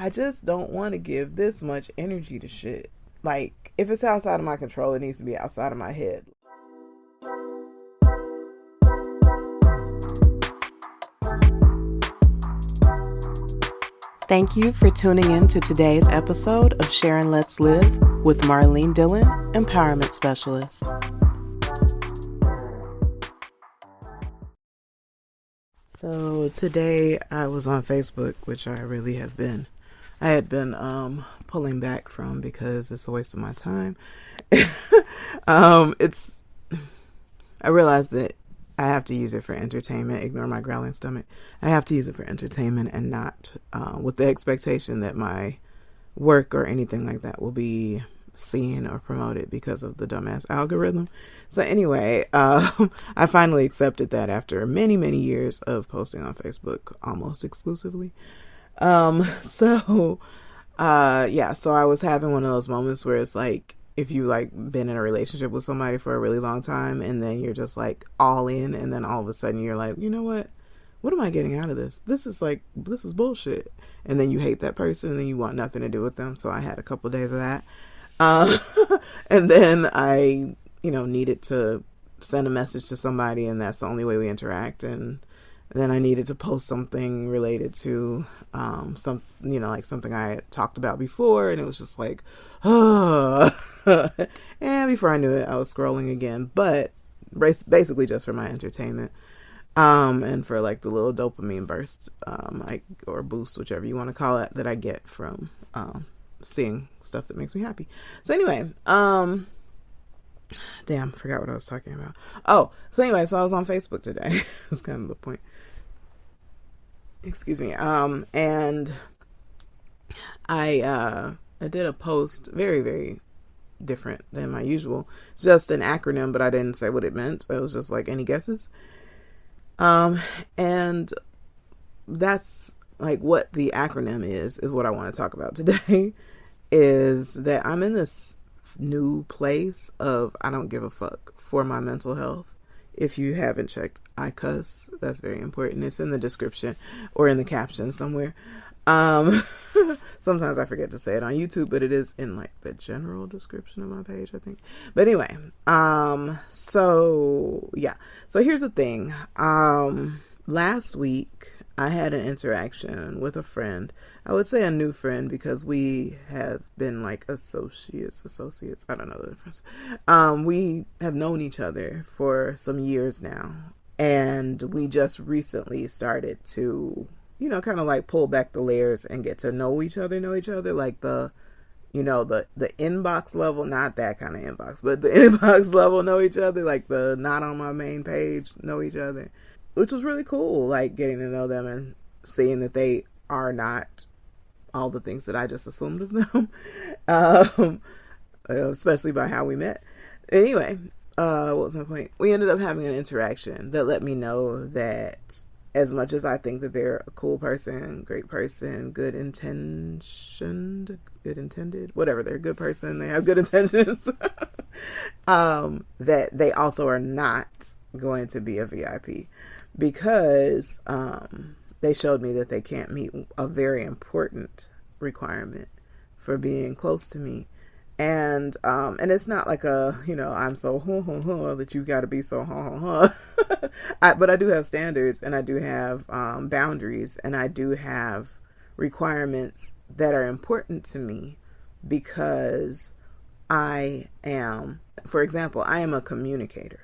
I just don't want to give this much energy to shit. Like, if it's outside of my control, it needs to be outside of my head. Thank you for tuning in to today's episode of Sharon Let's Live with Marlene Dillon, Empowerment Specialist. So today I was on Facebook, which I had been pulling back from because it's a waste of my time. I realized that I have to use it for entertainment. Ignore my growling stomach. I have to use it for entertainment and not with the expectation that my work or anything like that will be seen or promoted because of the dumbass algorithm. So anyway, I finally accepted that after many, many years of posting on Facebook almost exclusively. So I was having one of those moments where it's like, if you like been in a relationship with somebody for a really long time and then you're just like all in, and then all of a sudden you're like, you know what am I getting out of this? This is bullshit. And then you hate that person and then you want nothing to do with them. So I had a couple of days of that. And then I, needed to send a message to somebody, and that's the only way we interact. And then I needed to post something related to something I had talked about before, and it was just like, and before I knew it, I was scrolling again, but basically just for my entertainment, and for like the little dopamine burst, or boost, whichever you want to call it, that I get from seeing stuff that makes me happy. So anyway, forgot what I was talking about. So I was on Facebook today. That's kind of the point. Excuse me. And I did a post very, very different than my usual. It's just an acronym, but I didn't say what it meant. It was just like, any guesses? And that's like what the acronym is what I want to talk about today, is that I'm in this new place of I don't give a fuck for my mental health. If you haven't checked, I cuss. That's very important. It's in the description or in the caption somewhere. Sometimes I forget to say it on YouTube, but it is in like the general description of my page, I think. But anyway, so here's the thing. Last week I had an interaction with a friend. I would say a new friend because we have been like associates. I don't know the difference. We have known each other for some years now, and we just recently started to, kind of like pull back the layers and get to know each other, like the inbox level, not that kind of inbox, but the inbox level know each other, like the not on my main page know each other, which was really cool, like getting to know them and seeing that they are not all the things that I just assumed of them, especially by how we met. Anyway, what was my point? We ended up having an interaction that let me know that as much as I think that they're a cool person, great person, good intended, whatever, they're a good person, they have good intentions, that they also are not going to be a VIP because they showed me that they can't meet a very important requirement for being close to me. And it's not like I'm so that you got to be so but I do have standards, and I do have boundaries, and I do have requirements that are important to me because I am, for example, I am a communicator.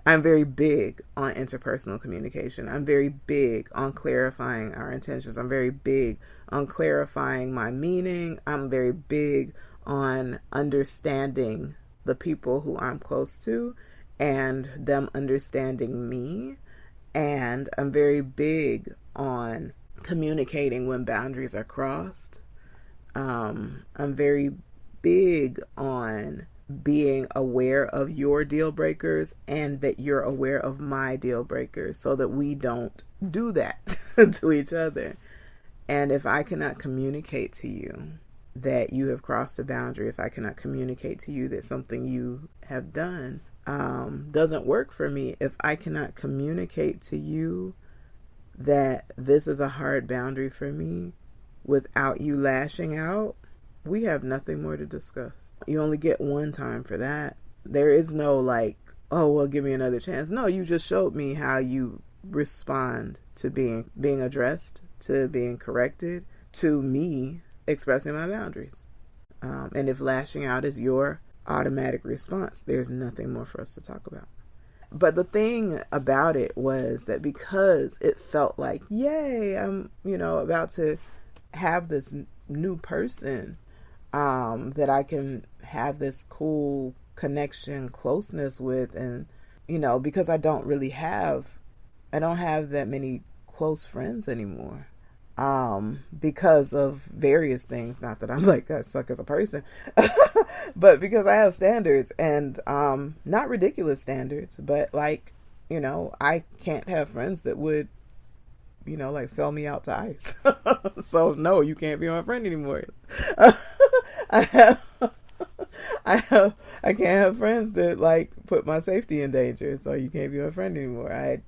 I'm very big on interpersonal communication. I'm very big on clarifying our intentions. I'm very big on clarifying my meaning. I'm very big on understanding the people who I'm close to and them understanding me. And I'm very big on communicating when boundaries are crossed. I'm very big on being aware of your deal breakers and that you're aware of my deal breakers so that we don't do that to each other. And if I cannot communicate to you that you have crossed a boundary, if I cannot communicate to you that something you have done doesn't work for me, if I cannot communicate to you that this is a hard boundary for me, without you lashing out, we have nothing more to discuss. You only get one time for that. There is no like, oh, well, give me another chance. No, you just showed me how you respond to being addressed, to being corrected, to me expressing my boundaries. And if lashing out is your automatic response, there's nothing more for us to talk about. But the thing about it was that because it felt like, yay, I'm, about to have this new person, that I can have this cool connection, closeness with. And, because I don't have that many close friends anymore. Because of various things, not that I'm like, I suck as a person, but because I have standards, and, not ridiculous standards, but like, I can't have friends that would, like sell me out to ICE. So no, you can't be my friend anymore. I can't have friends that like put my safety in danger. So you can't be my friend anymore. I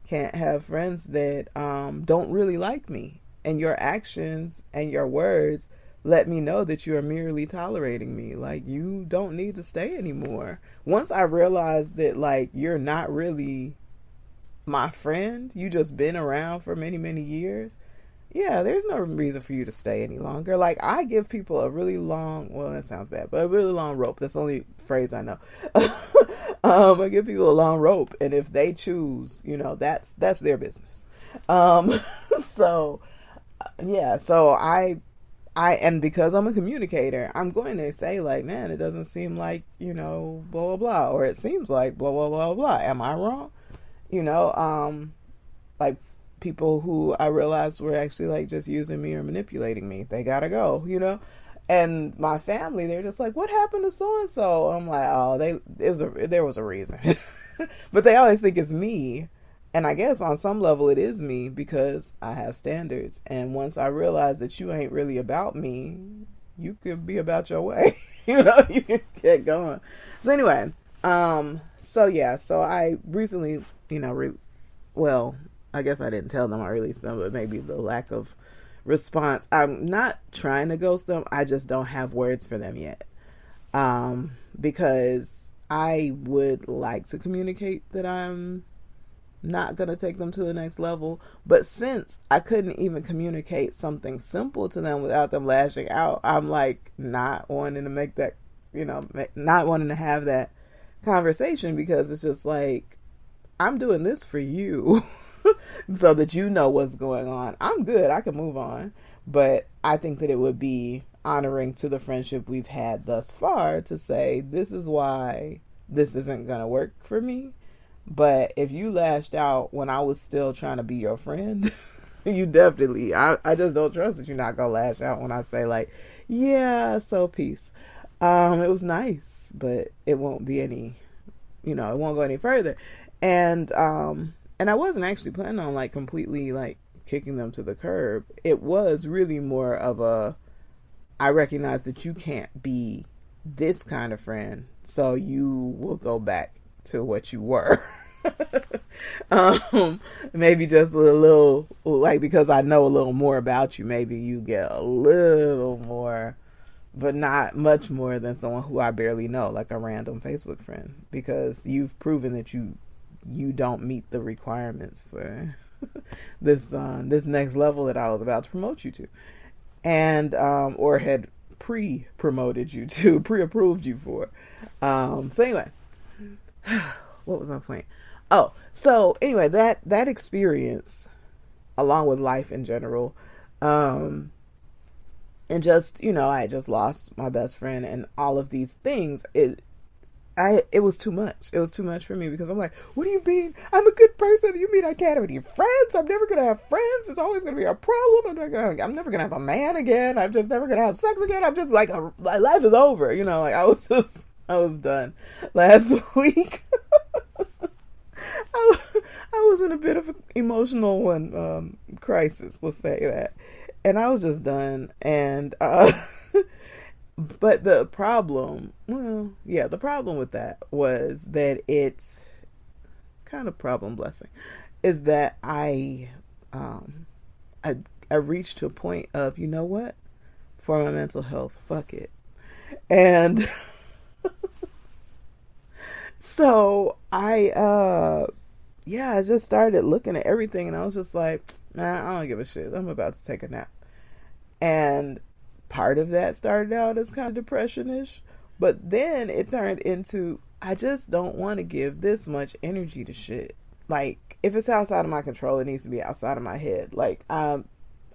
can't have friends that, don't really like me. And your actions and your words let me know that you are merely tolerating me. Like, you don't need to stay anymore. Once I realized that, like, you're not really my friend, you just been around for many, many years, yeah, there's no reason for you to stay any longer. Like, I give people a really long, well, that sounds bad, but a really long rope. That's the only phrase I know. I give people a long rope, and if they choose, that's their business. So... yeah, so I and because I'm a communicator, I'm going to say like, man, it doesn't seem like, blah, blah, blah, or it seems like blah, blah, blah, blah. Am I wrong? Like people who I realized were actually like just using me or manipulating me. They gotta go, and my family, they're just like, what happened to so-and-so? I'm like, oh, there was a reason, but they always think it's me. And I guess on some level it is me because I have standards. And once I realize that you ain't really about me, you can be about your way. You can get going. So anyway, so I recently, I guess I didn't tell them I released them, but maybe the lack of response. I'm not trying to ghost them. I just don't have words for them yet. Because I would like to communicate that I'm not going to take them to the next level. But since I couldn't even communicate something simple to them without them lashing out, I'm like not wanting to make that, not wanting to have that conversation, because it's just like, I'm doing this for you so that you know what's going on. I'm good. I can move on. But I think that it would be honoring to the friendship we've had thus far to say, this is why this isn't going to work for me. But if you lashed out when I was still trying to be your friend, you definitely, I just don't trust that you're not going to lash out when I say like, yeah, so peace. It was nice, but it won't be any, it won't go any further. And I wasn't actually planning on like completely like kicking them to the curb. It was really more of I recognize that you can't be this kind of friend, so you will go back to what you were. Maybe just with a little, like, because I know a little more about you, maybe you get a little more, but not much more than someone who I barely know, like a random Facebook friend, because you've proven that you don't meet the requirements for this next level that I was about to promote you to, and or had pre-approved you for. So anyway, what was my point? Oh, so anyway, that experience, along with life in general, and just, I just lost my best friend and all of these things, it was too much. It was too much for me, because I'm like, what do you mean? I'm a good person. You mean I can't have any friends? I'm never going to have friends. It's always going to be a problem. I'm never going to have a man again. I'm just never going to have sex again. I'm just like, my life is over. Like I was done last week. I was in a bit of an emotional crisis, let's say that. And I was just done. And, but the problem with that was that it's kind of problem blessing, is that I I reached to a point of, you know what? For my mental health, fuck it. And so I just started looking at everything, and I was just like, man, I don't give a shit. I'm about to take a nap. And part of that started out as kind of depression-ish, but then it turned into, I just don't want to give this much energy to shit. Like, if it's outside of my control, it needs to be outside of my head. Like,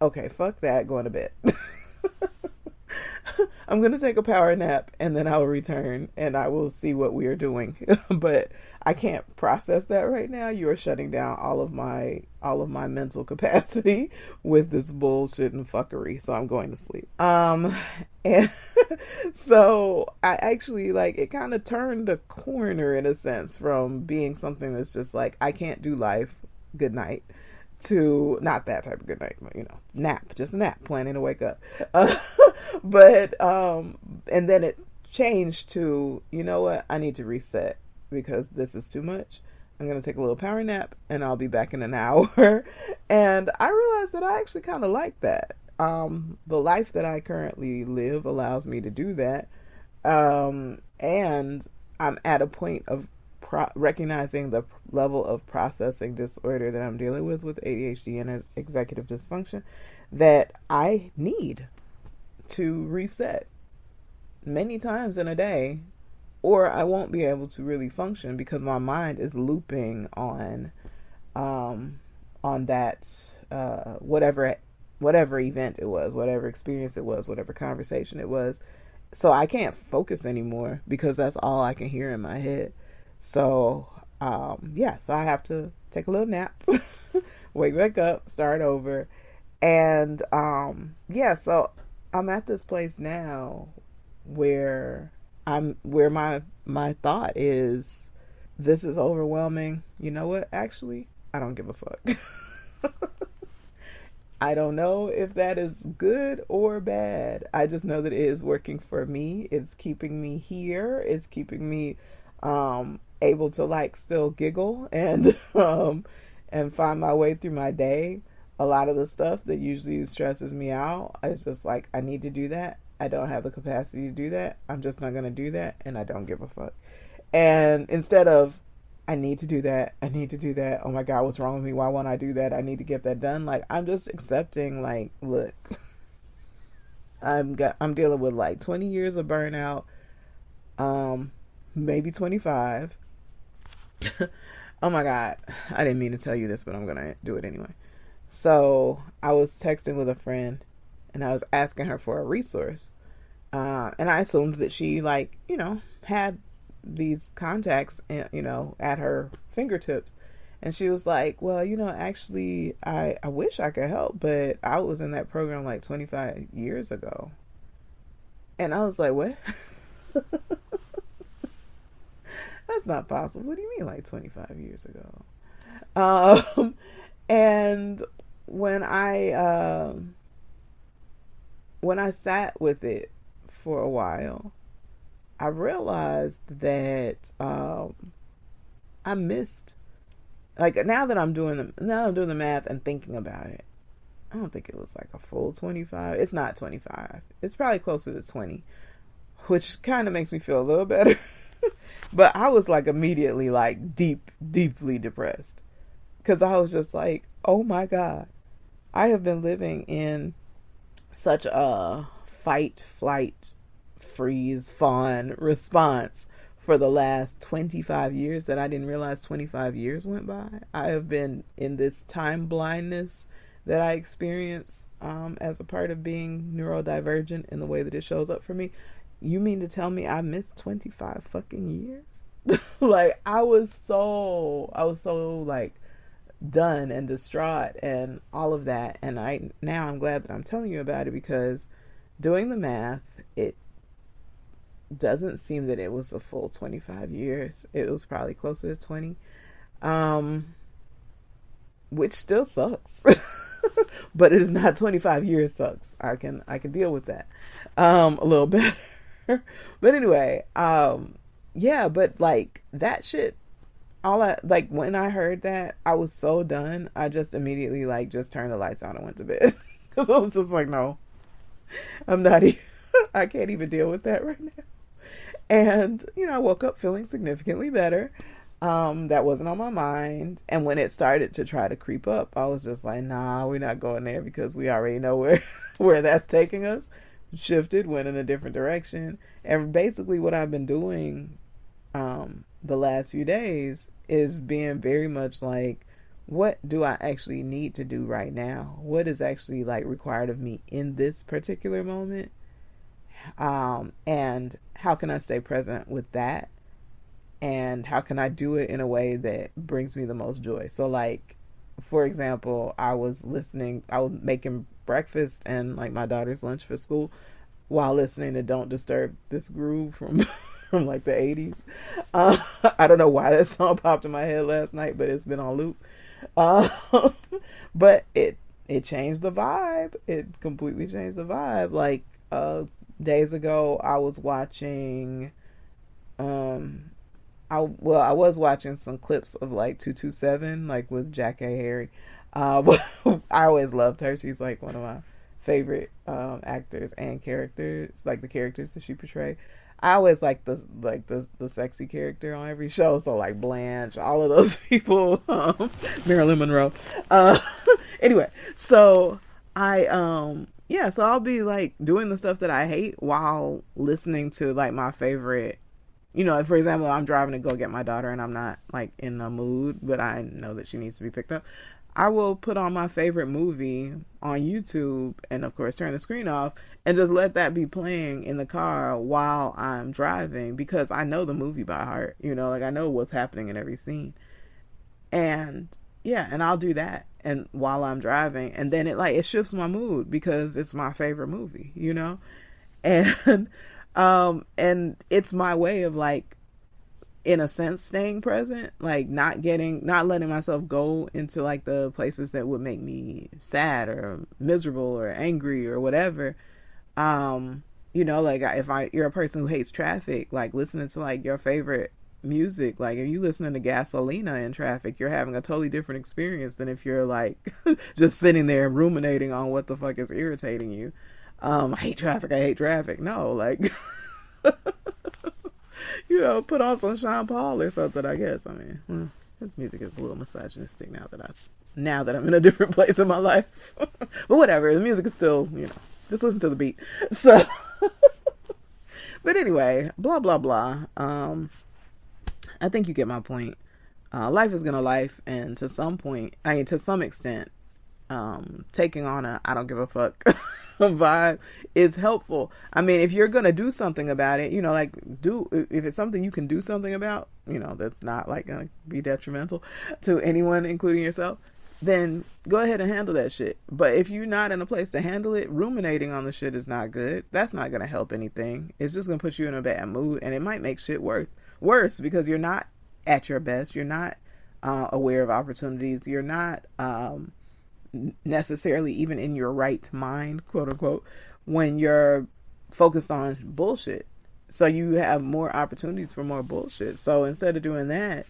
okay, fuck that, going to bed. I'm going to take a power nap, and then I'll return and I will see what we are doing. But I can't process that right now. You are shutting down all of my mental capacity with this bullshit and fuckery. So I'm going to sleep. And so I actually, like, it kind of turned a corner in a sense from being something that's just like, I can't do life, good night, to not that type of good night, you know, nap, just a nap, planning to wake up. But and then it changed to, you know what, I need to reset because this is too much. I'm going to take a little power nap and I'll be back in an hour. And I realized that I actually kind of like that. The life that I currently live allows me to do that. And I'm at a point of recognizing the level of processing disorder that I'm dealing with ADHD and executive dysfunction, that I need to reset many times in a day, or I won't be able to really function because my mind is looping on that whatever event it was, whatever experience it was, whatever conversation it was. So I can't focus anymore because that's all I can hear in my head. So, so I have to take a little nap, wake back up, start over. And, so I'm at this place now where my thought is, this is overwhelming. You know what? Actually, I don't give a fuck. I don't know if that is good or bad. I just know that it is working for me. It's keeping me here. It's keeping me, able to, like, still giggle and find my way through my day. A lot of the stuff that usually stresses me out, it's just like, I need to do that. I don't have the capacity to do that. I'm just not going to do that. And I don't give a fuck. And instead of, I need to do that. Oh my God, what's wrong with me? Why won't I do that? I need to get that done. Like, I'm just accepting, like, look, I'm dealing with like 20 years of burnout. Maybe 25. Oh my God. I didn't mean to tell you this, but I'm going to do it anyway. So I was texting with a friend and I was asking her for a resource. And I assumed that she, like, you know, had these contacts, you know, at her fingertips. And she was like, well, you know, actually, I wish I could help, but I was in that program like 25 years ago. And I was like, what? That's not possible. What do you mean, like 25 years ago? And when I sat with it for a while, I realized that I missed, like, now that I'm doing the math and thinking about it, I don't think it was like a full 25. It's not 25. It's probably closer to 20, which kind of makes me feel a little better. But I was like immediately like deeply depressed because I was just like, oh my God, I have been living in such a fight, flight, freeze, fawn response for the last 25 years that I didn't realize 25 years went by. I have been in this time blindness that I experience as a part of being neurodivergent in the way that it shows up for me. You mean to tell me I missed 25 fucking years? Like, I was so like done and distraught and all of that. And now I'm glad that I'm telling you about it, because doing the math, it doesn't seem that it was a full 25 years. It was probably closer to 20, which still sucks. But it is not 25 years sucks. I can deal with that a little better. But anyway, but like that shit, when I heard that, I was so done. I just immediately like just turned the lights on and went to bed. Because I was just like, no, I'm not even, I can't even deal with that right now. And, I woke up feeling significantly better. That wasn't on my mind. And when it started to try to creep up, I was just like, nah, we're not going there because we already know where that's taking us. Shifted, went in a different direction. And basically what I've been doing the last few days is being very much like, what do I actually need to do right now? What is actually like required of me in this particular moment? And how can I stay present with that? And how can I do it in a way that brings me the most joy? So like, for example, I was making breakfast and like my daughter's lunch for school while listening to Don't Disturb This Groove from from like the 80s. I don't know why that song popped in my head last night, but it's been on loop. But it changed the vibe. It completely changed the vibe. Like days ago I was watching I was watching some clips of like 227, like with Jack A. Harry. But I always loved her. She's like one of my favorite actors and characters, like the characters that she portrayed. I always like the sexy character on every show. So like Blanche, all of those people, Marilyn Monroe. Anyway, so so I'll be like doing the stuff that I hate while listening to like my favorite. For example, I'm driving to go get my daughter and I'm not like in the mood, but I know that she needs to be picked up. I will put on my favorite movie on YouTube and of course turn the screen off and just let that be playing in the car while I'm driving, because I know the movie by heart, like I know what's happening in every scene. And and I'll do that and while I'm driving, and then it shifts my mood because it's my favorite movie, and and it's my way of like, in a sense, staying present, like not letting myself go into like the places that would make me sad or miserable or angry or whatever. Like if you're a person who hates traffic, like listening to like your favorite music, like if you listening to Gasolina in traffic, you're having a totally different experience than if you're like just sitting there ruminating on what the fuck is irritating you. I hate traffic. No, like, put on some Sean Paul or something, I guess. I mean, his music is a little misogynistic now that I'm in a different place in my life. But whatever, the music is still, just listen to the beat. So, but anyway, blah, blah, blah. I think you get my point. Life is gonna life, and to some extent, taking on a I don't give a fuck vibe is helpful. I mean, if you're gonna do something about it, if it's something you can do something about, that's not like gonna be detrimental to anyone, including yourself, then go ahead and handle that shit. But if you're not in a place to handle it, ruminating on the shit is not good. That's not gonna help anything. It's just gonna put you in a bad mood, and it might make shit worse because you're not at your best. You're not aware of opportunities. You're not necessarily even in your right mind, quote unquote, when you're focused on bullshit. So you have more opportunities for more bullshit. So instead of doing that,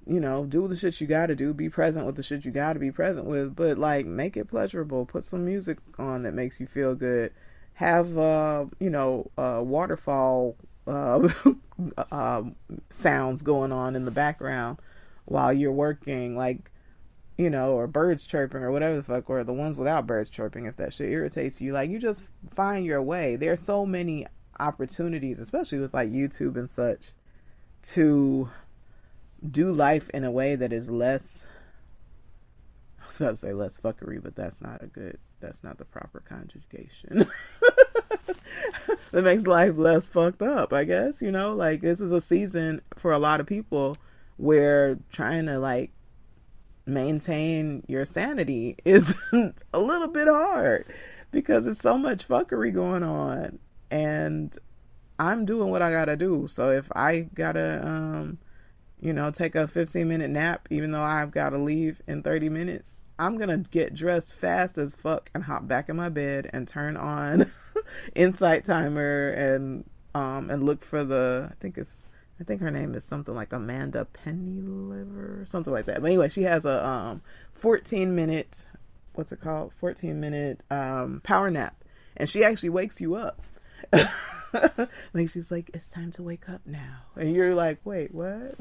do the shit you gotta do, be present with the shit you gotta be present with, but like make it pleasurable. Put some music on that makes you feel good. Have waterfall sounds going on in the background while you're working, like, or birds chirping or whatever the fuck, or the ones without birds chirping if that shit irritates you. Like, you just find your way. There's so many opportunities, especially with like YouTube and such, to do life in a way that is less, I was about to say less fuckery, but that's not the proper conjugation. That makes life less fucked up, I guess. Like, this is a season for a lot of people where trying to like maintain your sanity is a little bit hard because it's so much fuckery going on, and I'm doing what I gotta do. So if I gotta take a 15-minute nap, even though I've gotta leave in 30 minutes, I'm gonna get dressed fast as fuck and hop back in my bed and turn on Insight Timer and look for I think her name is something like Amanda Pennyliver or something like that. But anyway, she has a 14-minute what's it called? 14-minute power nap. And she actually wakes you up. Like, she's like, it's time to wake up now. And you're like, wait, what?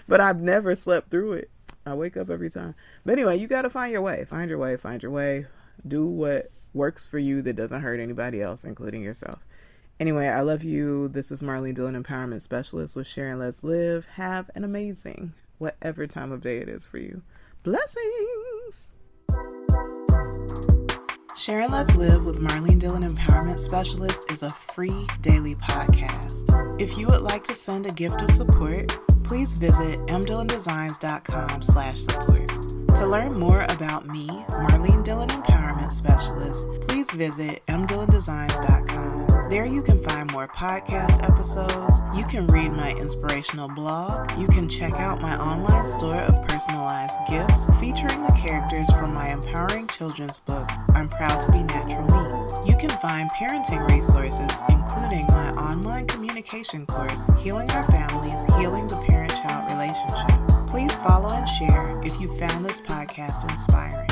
But I've never slept through it. I wake up every time. But anyway, you got to find your way. Find your way. Do what works for you that doesn't hurt anybody else, including yourself. Anyway, I love you. This is Marlene Dillon, Empowerment Specialist with Sharing Let's Live. Have an amazing, whatever time of day it is for you. Blessings. Sharing Let's Live with Marlene Dillon, Empowerment Specialist is a free daily podcast. If you would like to send a gift of support, please visit mdillondesigns.com/support. To learn more about me, Marlene Dillon, Empowerment Specialist, please visit mdillondesigns.com. There you can find more podcast episodes, you can read my inspirational blog, you can check out my online store of personalized gifts featuring the characters from my empowering children's book, I'm Proud to Be Natural Me. You can find parenting resources, including my online communication course, Healing Our Families, Healing the Parent-Child Relationship. Please follow and share if you found this podcast inspiring.